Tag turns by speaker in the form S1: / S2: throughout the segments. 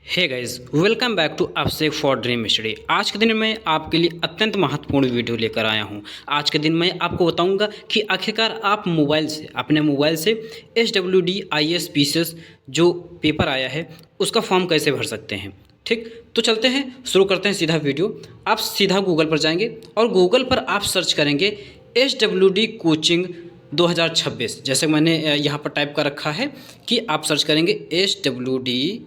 S1: Hey guys, welcome back to Abhishek for dream study. आज के दिन मैं आपके लिए अत्यंत महत्वपूर्ण वीडियो लेकर आया हूं। आज के दिन मैं आपको बताऊंगा कि आखिरकार आप अपने मोबाइल से SWD-IS पीसीएस जो पेपर आया है उसका फॉर्म कैसे भर सकते हैं। ठीक, तो चलते हैं, शुरू करते हैं सीधा वीडियो। आप सीधा गूगल पर जाएंगे और गूगल पर आप सर्च करेंगे SWD कोचिंग 2026। जैसे मैंने यहाँ पर टाइप कर रखा है कि आप सर्च करेंगे SWD,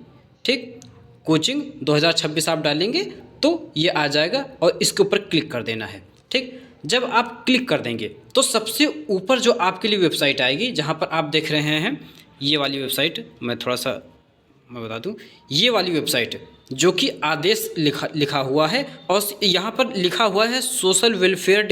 S1: ठीक, कोचिंग 2026 आप डालेंगे तो ये आ जाएगा और इसके ऊपर क्लिक कर देना है। ठीक, जब आप क्लिक कर देंगे तो सबसे ऊपर जो आपके लिए वेबसाइट आएगी, जहाँ पर आप देख रहे हैं ये वाली वेबसाइट, मैं बता दूं, ये वाली वेबसाइट जो कि आदेश लिखा हुआ है और यहाँ पर लिखा हुआ है सोशल वेलफेयर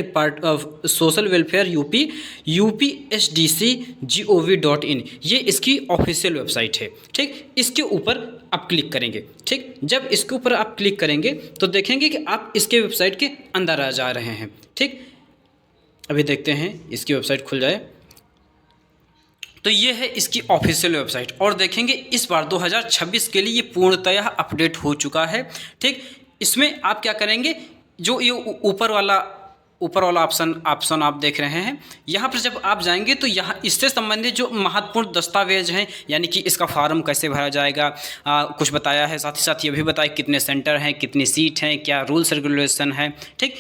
S1: यूपी SDC.gov.in। ये इसकी ऑफिशियल वेबसाइट है। ठीक, इसके ऊपर आप क्लिक करेंगे। ठीक, जब इसके ऊपर आप क्लिक करेंगे तो देखेंगे कि आप इसके वेबसाइट के अंदर आ जा रहे हैं। ठीक, अभी देखते हैं इसकी वेबसाइट खुल जाए तो ये है इसकी ऑफिशियल वेबसाइट और देखेंगे इस बार 2026 के लिए ये पूर्णतः अपडेट हो चुका है। ठीक, इसमें आप क्या करेंगे, जो ये ऊपर वाला ऑप्शन आप देख रहे हैं, यहाँ पर जब आप जाएंगे तो यहाँ इससे संबंधित जो महत्वपूर्ण दस्तावेज हैं, यानी कि इसका फॉर्म कैसे भरा जाएगा, कुछ बताया है। साथ ही साथ ये भी बताया कितने सेंटर हैं, कितनी सीट हैं, क्या रूल्स रेगुलेशन है। ठीक,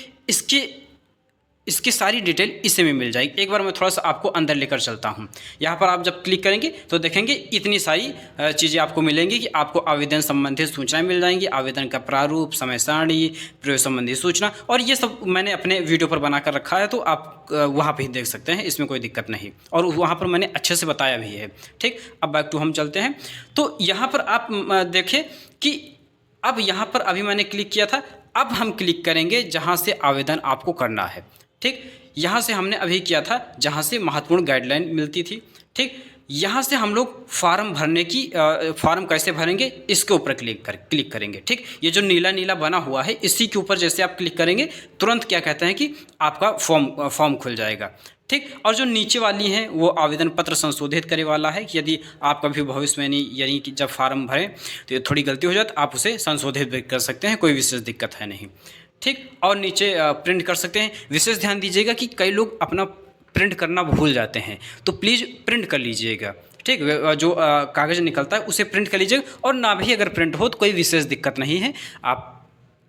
S1: इसकी सारी डिटेल इसी में मिल जाएगी। एक बार मैं थोड़ा सा आपको अंदर लेकर चलता हूँ। यहाँ पर आप जब क्लिक करेंगे तो देखेंगे इतनी सारी चीज़ें आपको मिलेंगी कि आपको आवेदन संबंधित सूचनाएं मिल जाएंगी, आवेदन का प्रारूप, समय सारणी, प्रयोग संबंधी सूचना, और ये सब मैंने अपने वीडियो पर बना कर रखा है तो आप वहाँ पर ही देख सकते हैं, इसमें कोई दिक्कत नहीं, और वहाँ पर मैंने अच्छे से बताया भी है। ठीक, अब बैक टू हम चलते हैं। तो यहाँ पर आप देखें कि अब यहाँ पर अभी मैंने क्लिक किया था, अब हम क्लिक करेंगे जहाँ से आवेदन आपको करना है। ठीक, यहाँ से हमने अभी किया था जहाँ से महत्वपूर्ण गाइडलाइन मिलती थी। ठीक, यहाँ से हम लोग फॉर्म कैसे भरेंगे इसके ऊपर क्लिक करेंगे। ठीक, ये जो नीला नीला बना हुआ है इसी के ऊपर जैसे आप क्लिक करेंगे तुरंत क्या कहते हैं कि आपका फॉर्म खुल जाएगा। ठीक, और जो नीचे वाली है वो आवेदन पत्र संशोधित करे वाला है कि यदि आप कभी भविष्य में यानी कि जब फॉर्म भरें तो ये थोड़ी गलती हो जाए तो आप उसे संशोधित भी कर सकते हैं, कोई विशेष दिक्कत है नहीं। ठीक, और नीचे प्रिंट कर सकते हैं। विशेष ध्यान दीजिएगा कि कई लोग अपना प्रिंट करना भूल जाते हैं, तो प्लीज़ प्रिंट कर लीजिएगा। ठीक, जो कागज़ निकलता है उसे प्रिंट कर लीजिएगा, और ना भी अगर प्रिंट हो तो कोई विशेष दिक्कत नहीं है,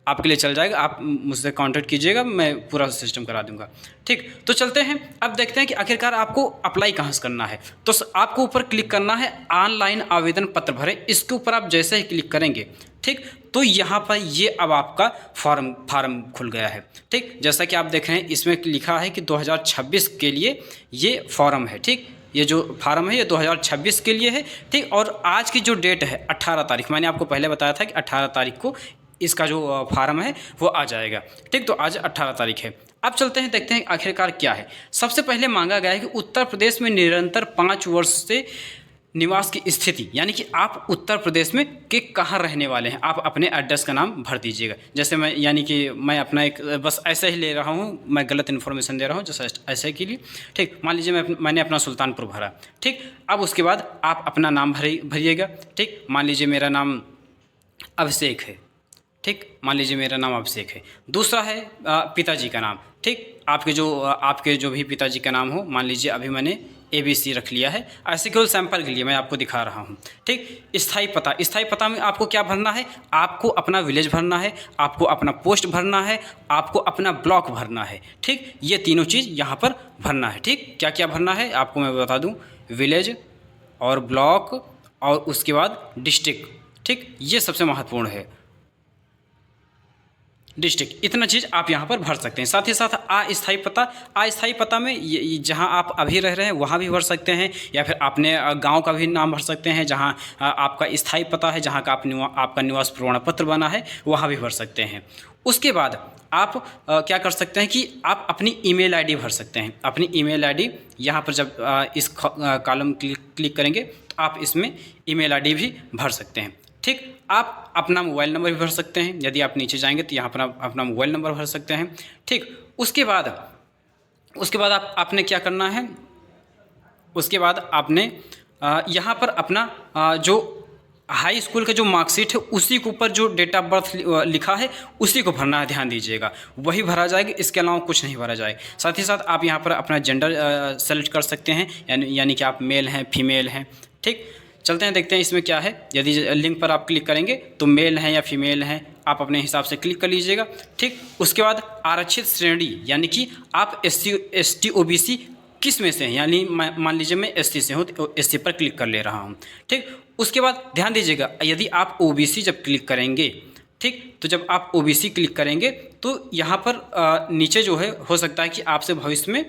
S1: आपके लिए चल जाएगा। आप मुझसे कांटेक्ट कीजिएगा, मैं पूरा सिस्टम करा दूंगा। ठीक, तो चलते हैं, अब देखते हैं कि आखिरकार आपको अप्लाई कहाँ से करना है। तो आपको ऊपर क्लिक करना है ऑनलाइन आवेदन पत्र भरें, इसके ऊपर आप जैसे ही क्लिक करेंगे, ठीक, तो यहाँ पर ये अब आपका फॉर्म खुल गया है। ठीक, जैसा कि आप देख रहे हैं इसमें लिखा है कि 2026 के लिए ये फॉर्म है। ठीक, ये जो फॉर्म है ये 2026 के लिए है। ठीक, और आज की जो डेट है 18 तारीख, मैंने आपको पहले बताया था कि 18 तारीख को इसका जो फॉर्म है वो आ जाएगा। ठीक, तो आज 18 तारीख है। अब चलते हैं, देखते हैं आखिरकार क्या है। सबसे पहले मांगा गया है कि उत्तर प्रदेश में निरंतर 5 वर्ष से निवास की स्थिति, यानी कि आप उत्तर प्रदेश में कहाँ रहने वाले हैं, आप अपने एड्रेस का नाम भर दीजिएगा। जैसे मैं अपना एक बस ऐसे ही ले रहा हूँ, मैं गलत इन्फॉर्मेशन दे रहा हूँ जैसे ऐसे के लिए। ठीक, मान लीजिए मैंने अपना सुल्तानपुर भरा। ठीक, अब उसके बाद आप अपना नाम भरिएगा। ठीक, मान लीजिए मेरा नाम अभिषेक है। ठीक, मान लीजिए मेरा नाम अभिषेक है। दूसरा है पिताजी का नाम। ठीक, आपके जो भी पिताजी का नाम हो, मान लीजिए अभी मैंने ABC रख लिया है, ऐसे केवल सैंपल के लिए मैं आपको दिखा रहा हूँ। ठीक, स्थायी पता में आपको क्या भरना है, आपको अपना विलेज भरना है, आपको अपना पोस्ट भरना है, आपको अपना ब्लॉक भरना है। ठीक, ये तीनों चीज़ यहाँ पर भरना है। ठीक, क्या क्या भरना है आपको मैं बता दूँ, विलेज और ब्लॉक और उसके बाद डिस्ट्रिक्ट। ठीक, ये सबसे महत्वपूर्ण है, डिस्ट्रिक्ट। इतना चीज़ आप यहाँ पर भर सकते हैं। साथ ही साथ अस्थायी पता में जहाँ आप अभी रह रहे हैं वहाँ भी भर सकते हैं, या फिर अपने गांव का भी नाम भर सकते हैं, जहाँ आपका स्थायी पता है, जहाँ का आपका निवास प्रमाण पत्र बना है वहाँ भी भर सकते हैं। उसके बाद आप क्या कर सकते हैं कि आप अपनी ईमेल आईडी भर सकते हैं। अपनी ईमेल आईडी यहाँ पर जब इस कॉलम क्लिक करेंगे तो आप इसमें ईमेल आईडी भी भर सकते हैं। ठीक, आप अपना मोबाइल नंबर भी भर सकते हैं, यदि आप नीचे जाएंगे तो यहाँ पर आप अपना मोबाइल नंबर भर सकते हैं। ठीक, उसके बाद आपने क्या करना है, उसके बाद आपने यहाँ पर अपना जो हाई स्कूल का जो मार्कशीट है उसी के ऊपर जो डेट ऑफ बर्थ लिखा है उसी को भरना है, ध्यान दीजिएगा, वही भरा जाएगा, इसके अलावा कुछ नहीं भरा जाएगा। साथ ही साथ आप यहाँ पर अपना जेंडर सेलेक्ट कर सकते हैं, यानी कि आप मेल हैं फीमेल हैं। ठीक, चलते हैं देखते हैं इसमें क्या है। यदि लिंक पर आप क्लिक करेंगे तो मेल हैं या फीमेल हैं आप अपने हिसाब से क्लिक कर लीजिएगा। ठीक, उसके बाद आरक्षित श्रेणी, यानी कि आप SC OBC किस में से हैं, यानी मान लीजिए मैं SC से हूँ तो SC पर क्लिक कर ले रहा हूँ। ठीक, उसके बाद ध्यान दीजिएगा, यदि आप OBC जब क्लिक करेंगे, ठीक, तो जब आप OBC क्लिक करेंगे तो यहाँ पर नीचे जो है हो सकता है कि आपसे भविष्य में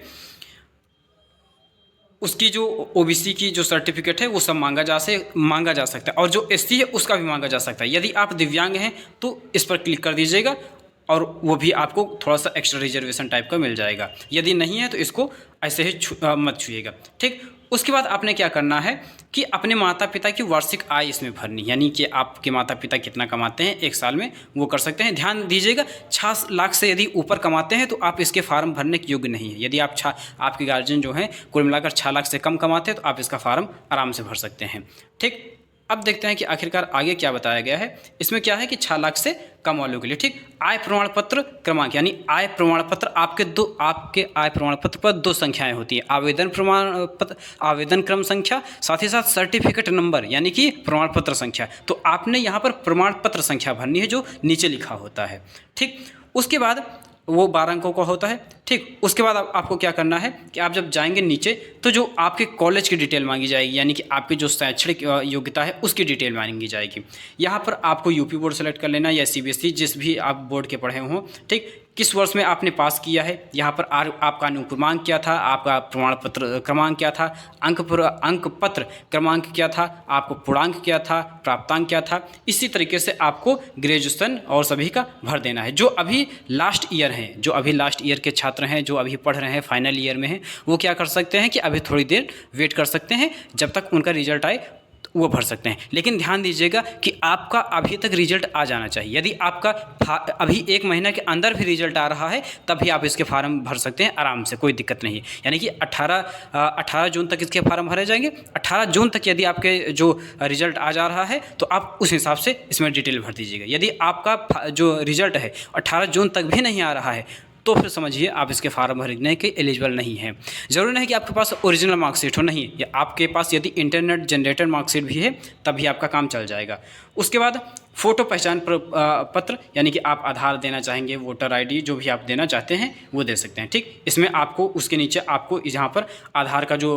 S1: उसकी जो OBC की जो सर्टिफिकेट है वो सब मांगा जा सकता है, और जो SC है उसका भी मांगा जा सकता है। यदि आप दिव्यांग हैं तो इस पर क्लिक कर दीजिएगा और वो भी आपको थोड़ा सा एक्स्ट्रा रिजर्वेशन टाइप का मिल जाएगा। यदि नहीं है तो इसको ऐसे ही मत छूइएगा। ठीक, उसके बाद आपने क्या करना है कि अपने माता पिता की वार्षिक आय इसमें भरनी, यानी कि आपके माता पिता कितना कमाते हैं एक साल में वो कर सकते हैं। ध्यान दीजिएगा 6 लाख से यदि ऊपर कमाते हैं तो आप इसके फार्म भरने के योग्य नहीं है। यदि आप आपके गार्जियन जो हैं कुल मिलाकर 6 लाख से कम कमाते हैं तो आप इसका फार्म आराम से भर सकते हैं। ठीक, अब देखते हैं कि आखिरकार आगे क्या बताया गया है। इसमें क्या है कि 6 लाख से कम वालों के लिए, ठीक, आय प्रमाण पत्र क्रमांक, यानी आय प्रमाण पत्र आपके आय प्रमाण पत्र पर 2 संख्याएं होती हैं, आवेदन प्रमाण पत्र, आवेदन क्रम संख्या, साथ ही साथ सर्टिफिकेट नंबर यानी कि प्रमाण पत्र संख्या। तो आपने यहाँ पर प्रमाण पत्र संख्या भरनी है जो नीचे लिखा होता है। ठीक, उसके बाद वो 12 अंकों का होता है। ठीक, उसके बाद आपको क्या करना है कि आप जब जाएंगे नीचे तो जो आपके कॉलेज की डिटेल मांगी जाएगी, यानी कि आपकी जो शैक्षणिक योग्यता है उसकी डिटेल मांगी जाएगी। यहाँ पर आपको यूपी बोर्ड सेलेक्ट कर लेना या CBSE, जिस भी आप बोर्ड के पढ़े हों। ठीक, किस वर्ष में आपने पास किया है, यहाँ पर आपका अनुक्रमांक क्या था, आपका प्रमाण पत्र क्रमांक क्या था, अंक पत्र क्रमांक क्या था, आपको पूर्णांक क्या था, प्राप्तांक क्या था। इसी तरीके से आपको ग्रेजुएशन और सभी का भर देना है। जो अभी लास्ट ईयर हैं, जो अभी लास्ट ईयर के छात्र हैं, जो अभी पढ़ रहे हैं, फाइनल ईयर में हैं, वो क्या कर सकते हैं कि अभी थोड़ी देर वेट कर सकते हैं जब तक उनका रिजल्ट आए वो भर सकते हैं। लेकिन ध्यान दीजिएगा कि आपका अभी तक रिजल्ट आ जाना चाहिए। यदि आपका अभी 1 महीने के अंदर भी रिजल्ट आ रहा है तब भी आप इसके फार्म भर सकते हैं आराम से, कोई दिक्कत नहीं है। यानी कि 18 जून तक इसके फार्म भरे जाएंगे। 18 जून तक यदि आपके जो रिजल्ट आ जा रहा है तो आप उस हिसाब से इसमें डिटेल भर दीजिएगा। यदि आपका जो रिजल्ट है 18 जून तक भी नहीं आ रहा है तो फिर समझिए आप इसके फार्म भरने के एलिजिबल नहीं हैं। ज़रूरी नहीं कि आपके पास ओरिजिनल मार्कशीट हो, नहीं, या आपके पास यदि इंटरनेट जनरेटेड मार्कशीट भी है तभी आपका काम चल जाएगा। उसके बाद फ़ोटो पहचान पत्र, यानी कि आप आधार देना चाहेंगे, वोटर ID जो भी आप देना चाहते हैं वो दे सकते हैं। ठीक, इसमें आपको उसके नीचे आपको यहाँ पर आधार का जो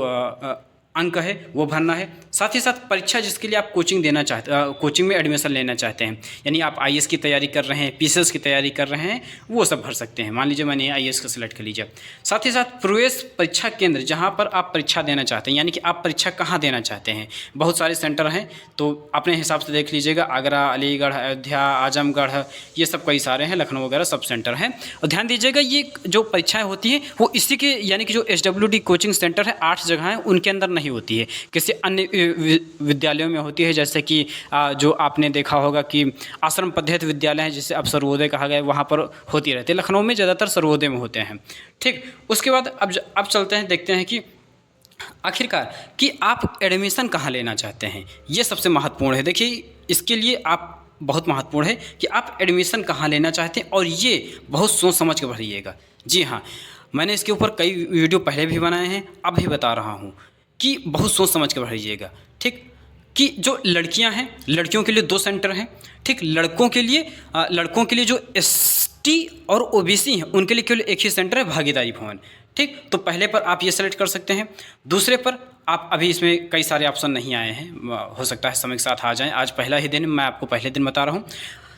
S1: अंक है वो भरना है। साथ ही साथ परीक्षा जिसके लिए आप कोचिंग में एडमिशन लेना चाहते हैं, यानी आप IAS की तैयारी कर रहे हैं, PCS की तैयारी कर रहे हैं, वो सब भर सकते हैं। मान लीजिए मैंने IAS का सिलेक्ट कर लीजिए। साथ ही साथ प्रवेश परीक्षा केंद्र जहाँ पर आप परीक्षा देना चाहते हैं, यानी कि आप परीक्षा कहाँ देना चाहते हैं। बहुत सारे सेंटर हैं तो अपने हिसाब से देख लीजिएगा। आगरा, अलीगढ़, अयोध्या, आजमगढ़, ये सब कई सारे हैं, लखनऊ वगैरह सब सेंटर हैं। और ध्यान दीजिएगा ये जो परीक्षाएँ होती हैं वो इसी के, यानी कि जो SWD कोचिंग सेंटर है 8 जगह हैं, उनके अंदर नहीं होती है, किसी अन्य विद्यालयों में होती है। जैसे कि जो आपने देखा होगा कि आश्रम पद्धत विद्यालय हैं जिसे अब सर्वोदय कहा गया है, वहाँ पर होती रहती है। लखनऊ में ज़्यादातर सर्वोदय में होते हैं। ठीक, उसके बाद अब चलते हैं, देखते हैं कि आखिरकार कि आप एडमिशन कहाँ लेना चाहते हैं। ये सबसे महत्वपूर्ण है। देखिए, इसके लिए आप बहुत महत्वपूर्ण है कि आप एडमिशन कहाँ लेना चाहते हैं, और ये बहुत सोच समझ के भरिएगा। जी हाँ, मैंने इसके ऊपर कई वीडियो पहले भी बनाए हैं, अब भी बता रहा हूँ कि बहुत सोच समझ के भरिएगा। ठीक, कि जो लड़कियां हैं, लड़कियों के लिए 2 सेंटर हैं। ठीक, लड़कों के लिए जो ST और OBC हैं उनके लिए केवल एक ही सेंटर है, भागीदारी भवन। ठीक, तो पहले पर आप ये सेलेक्ट कर सकते हैं। दूसरे पर आप अभी इसमें कई सारे ऑप्शन नहीं आए हैं, हो सकता है समय के साथ आ जाएं। आज पहला ही दिन, मैं आपको पहले दिन बता रहा हूँ,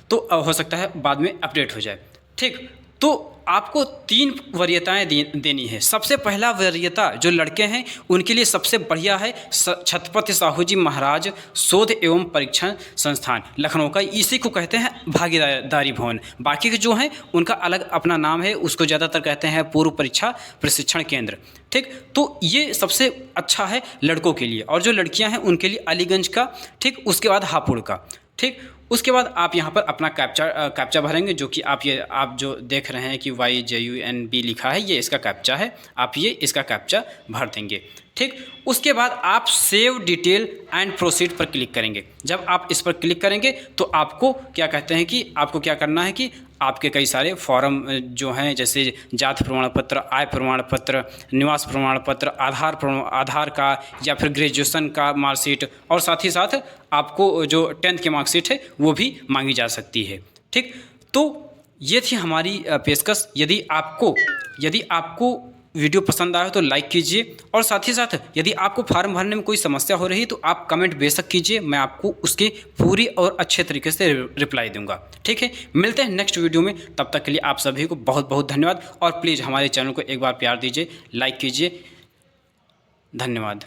S1: तो हो सकता है बाद में अपडेट हो जाए। ठीक, तो आपको 3 वरीयताएँ देनी है। सबसे पहला वरीयता जो लड़के हैं उनके लिए सबसे बढ़िया है छत्रपति साहू जी महाराज शोध एवं परीक्षण संस्थान लखनऊ का, इसी को कहते हैं भागीदारी भवन। बाकी के जो हैं उनका अलग अपना नाम है, उसको ज़्यादातर कहते हैं पूर्व परीक्षा प्रशिक्षण केंद्र। ठीक, तो ये सबसे अच्छा है लड़कों के लिए, और जो लड़कियां हैं उनके लिए अलीगंज का। ठीक, उसके बाद हापुड़ का। ठीक, उसके बाद आप यहाँ पर अपना कैप्चा भरेंगे, जो कि आप जो देख रहे हैं कि YJUNB लिखा है, ये इसका कैप्चा है। आप ये इसका कैप्चा भर देंगे। ठीक, उसके बाद आप सेव डिटेल एंड प्रोसीड पर क्लिक करेंगे। जब आप इस पर क्लिक करेंगे तो आपको क्या कहते हैं कि आपको क्या करना है कि आपके कई सारे फॉर्म जो हैं, जैसे जाति प्रमाण पत्र, आय प्रमाण पत्र, निवास प्रमाण पत्र, आधार का या फिर ग्रेजुएशन का मार्कशीट, और साथ ही साथ आपको जो 10th की मार्कशीट है वो भी मांगी जा सकती है। ठीक, तो ये थी हमारी पेशकश। यदि आपको वीडियो पसंद आए तो लाइक कीजिए, और साथ ही साथ यदि आपको फॉर्म भरने में कोई समस्या हो रही है तो आप कमेंट बेशक कीजिए, मैं आपको उसके पूरी और अच्छे तरीके से रिप्लाई दूंगा। ठीक है, मिलते हैं नेक्स्ट वीडियो में, तब तक के लिए आप सभी को बहुत बहुत धन्यवाद। और प्लीज़ हमारे चैनल को एक बार प्यार दीजिए, लाइक कीजिए। धन्यवाद।